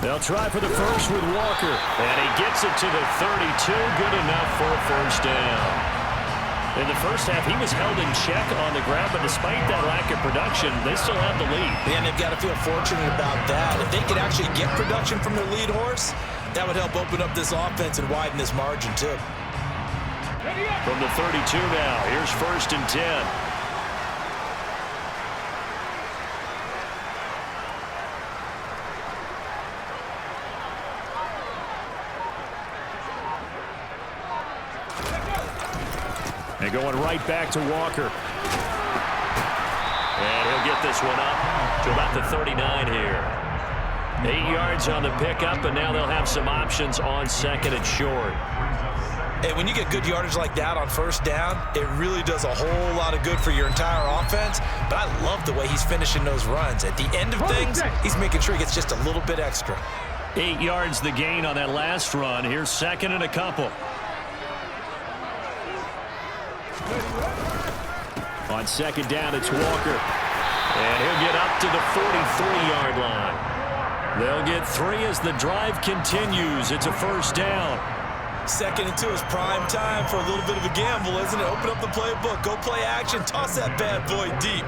They'll try for the first with Walker. And he gets it to the 32. Good enough for a first down. In the first half, he was held in check on the ground, but despite that lack of production, they still have the lead. And they've got to feel fortunate about that. If they could actually get production from their lead horse, that would help open up this offense and widen this margin, too. From the 32 now, here's 1st and 10. And going right back to Walker. And he'll get this one up to about the 39 here. 8 yards on the pickup, and now they'll have some options on 2nd and short. Hey, when you get good yardage like that on 1st down, it really does a whole lot of good for your entire offense. But I love the way he's finishing those runs. At the end of things, he's making sure he gets just a little bit extra. 8 yards the gain on that last run. Here's 2nd and a couple. On 2nd down, it's Walker. And he'll get up to the 43-yard line. They'll get 3 as the drive continues. It's a first down. 2nd and 2 is prime time for a little bit of a gamble, isn't it? Open up the playbook, go play action, toss that bad boy deep.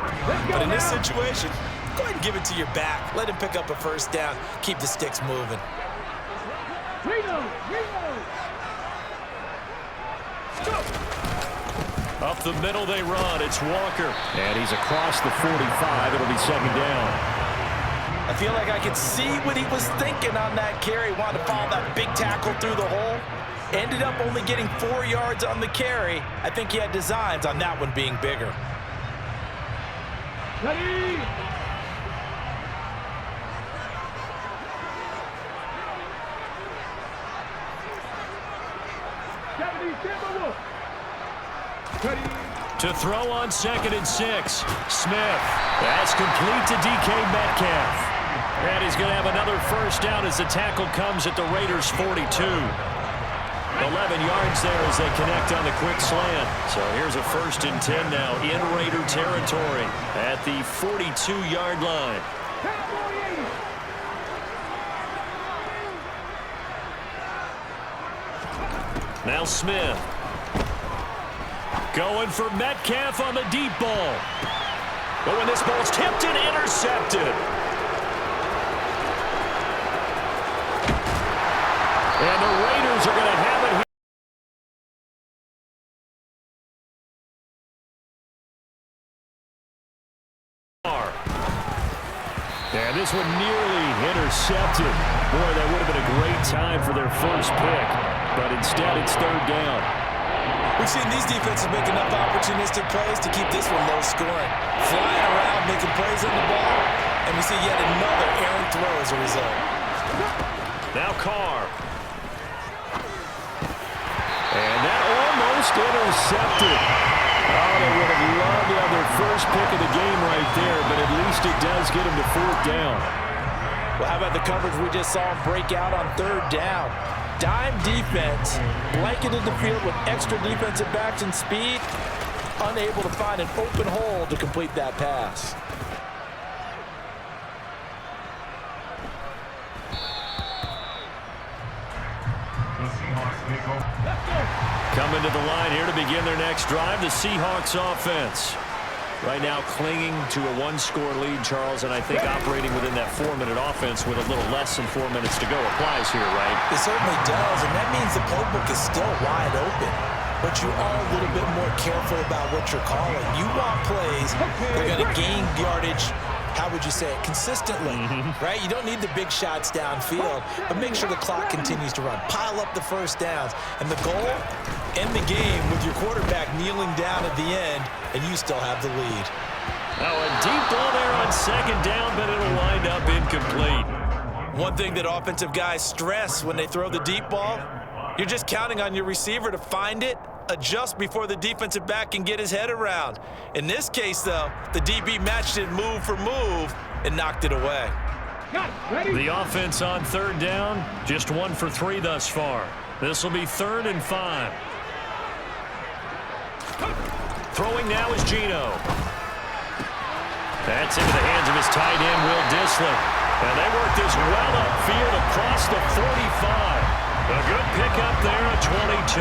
But in this situation, go ahead and give it to your back. Let him pick up a first down. Keep the sticks moving. Up the middle they run. It's Walker. And he's across the 45. It'll be 2nd down. I feel like I could see what he was thinking on that carry. Wanted to follow that big tackle through the hole. Ended up only getting 4 yards on the carry. I think he had designs on that one being bigger. Ready? To throw on 2nd and 6. Smith. That's complete to DK Metcalf. And he's going to have another first down as the tackle comes at the Raiders' 42. 11 yards there as they connect on the quick slant. So here's a 1st and 10 now in Raider territory at the 42-yard line. Now Smith. Going for Metcalf on the deep ball. But when this ball's tipped and intercepted. And the Raiders are going to have it here. And this one nearly intercepted. Boy, that would have been a great time for their first pick. But instead, it's 3rd down. We've seen these defenses make enough opportunistic plays to keep this one low scoring. Flying around, making plays on the ball, and we see yet another errant throw as a result. Now Carr. And that almost intercepted. Oh, they would have loved to have their first pick of the game right there, but at least it does get them to 4th down. Well, how about the coverage we just saw him break out on 3rd down? Dime defense, blanketed the field with extra defensive backs and speed, unable to find an open hole to complete that pass. Coming to the line here to begin their next drive, the Seahawks offense. Right now clinging to a 1-score lead, Charles, and I think operating within that 4-minute offense with a little less than 4 minutes to go applies here, right? It certainly does, and that means the playbook is still wide open. But you are a little bit more careful about what you're calling. You want plays that are going to gain yardage, how would you say it, consistently, right? You don't need the big shots downfield, but make sure the clock continues to run. Pile up the first downs. And the goal, end the game with your quarterback kneeling down at the end, and you still have the lead. Now a deep ball there on 2nd down, but it'll wind up incomplete. One thing that offensive guys stress when they throw the deep ball, you're just counting on your receiver to find it, adjust before the defensive back can get his head around. In this case, though, the DB matched it move for move and knocked it away. The offense on 3rd down, just 1 for 3 thus far. This will be 3rd and 5. Throwing now is Geno. That's into the hands of his tight end, Will Dissler. And they work this well upfield across the 45. A good pickup there at 22.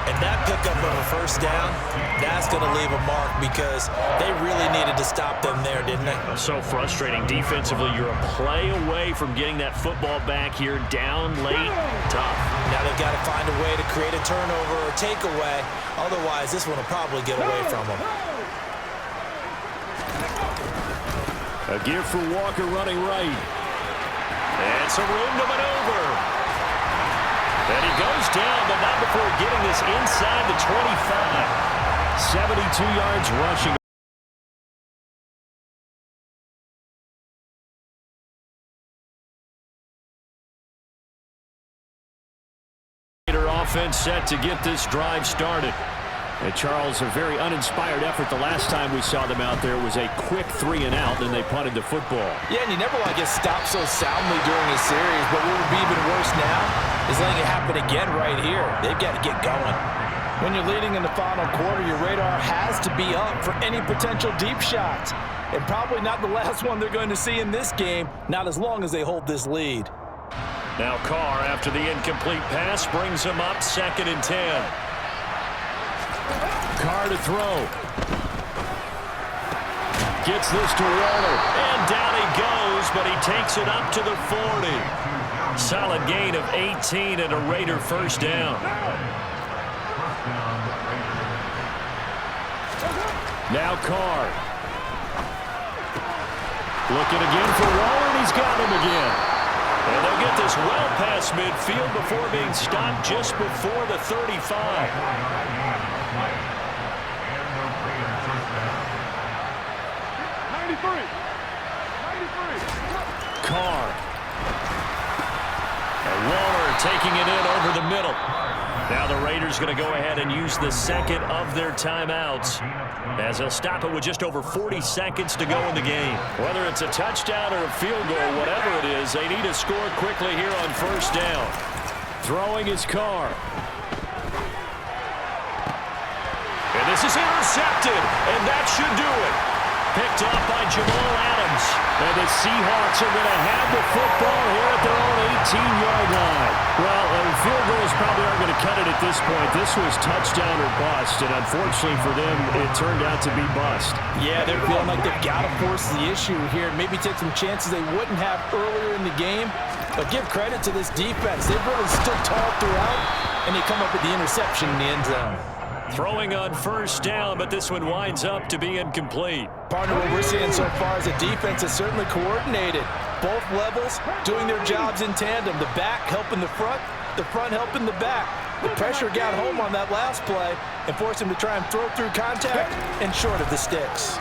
And that pickup of a first down, that's going to leave a mark because they really needed to stop them there, didn't they? So frustrating defensively. You're a play away from getting that football back here down late. Tough. Now they've got to find a way to create a turnover or takeaway. Otherwise, this one will probably get away from them. A give for Walker running right. And some room to maneuver. And he goes down, but not before getting this inside the 25. 72 yards rushing. Offense set to get this drive started. And Charles, a very uninspired effort the last time we saw them out there was a quick 3 and out, then they punted the football. Yeah, and you never want to get stopped so soundly during a series, but what would be even worse now is letting it happen again right here. They've got to get going. When you're leading in the final quarter, your radar has to be up for any potential deep shots. And probably not the last one they're going to see in this game, not as long as they hold this lead. Now Carr, after the incomplete pass, brings him up 2nd and 10. Carr to throw. Gets this to Waller. And down he goes, but he takes it up to the 40. Solid gain of 18 and a Raider first down. Now Carr. Looking again for Waller, and he's got him again. And they'll get this well past midfield before being stopped just before the 35. Carr. And Waller taking it in over the middle. Now the Raiders going to go ahead and use the second of their timeouts as they'll stop it with just over 40 seconds to go in the game. Whether it's a touchdown or a field goal, whatever it is, they need to score quickly here on first down. Throwing his Carr. And this is intercepted, and that should do it. Picked up by Jamal Adams. And the Seahawks are going to have the football here at their own 18-yard line. Well, field goals probably aren't going to cut it at this point. This was touchdown or bust, and unfortunately for them, it turned out to be bust. Yeah, they're feeling like they've got to force the issue here and maybe take some chances they wouldn't have earlier in the game. But give credit to this defense. They've really stood tall throughout, and they come up with the interception in the end zone. Throwing on first down, but this one winds up to be incomplete. Partner, what we're seeing so far is the defense is certainly coordinated. Both levels doing their jobs in tandem. The back helping the front helping the back. The pressure got home on that last play and forced him to try and throw through contact and short of the sticks.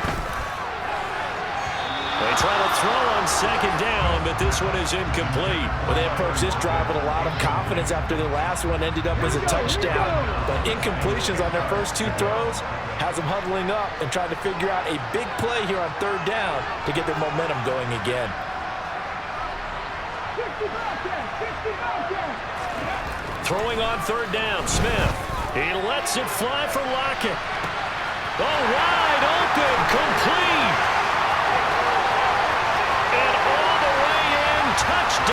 They try to throw on second down, but this one is incomplete. Well, they approached this drive with a lot of confidence after their last one ended up as a touchdown. But incompletions on their first 2 throws has them huddling up and trying to figure out a big play here on third down to get their momentum going again. Throwing on third down, Smith. He lets it fly for Lockett. Oh, wide open, complete.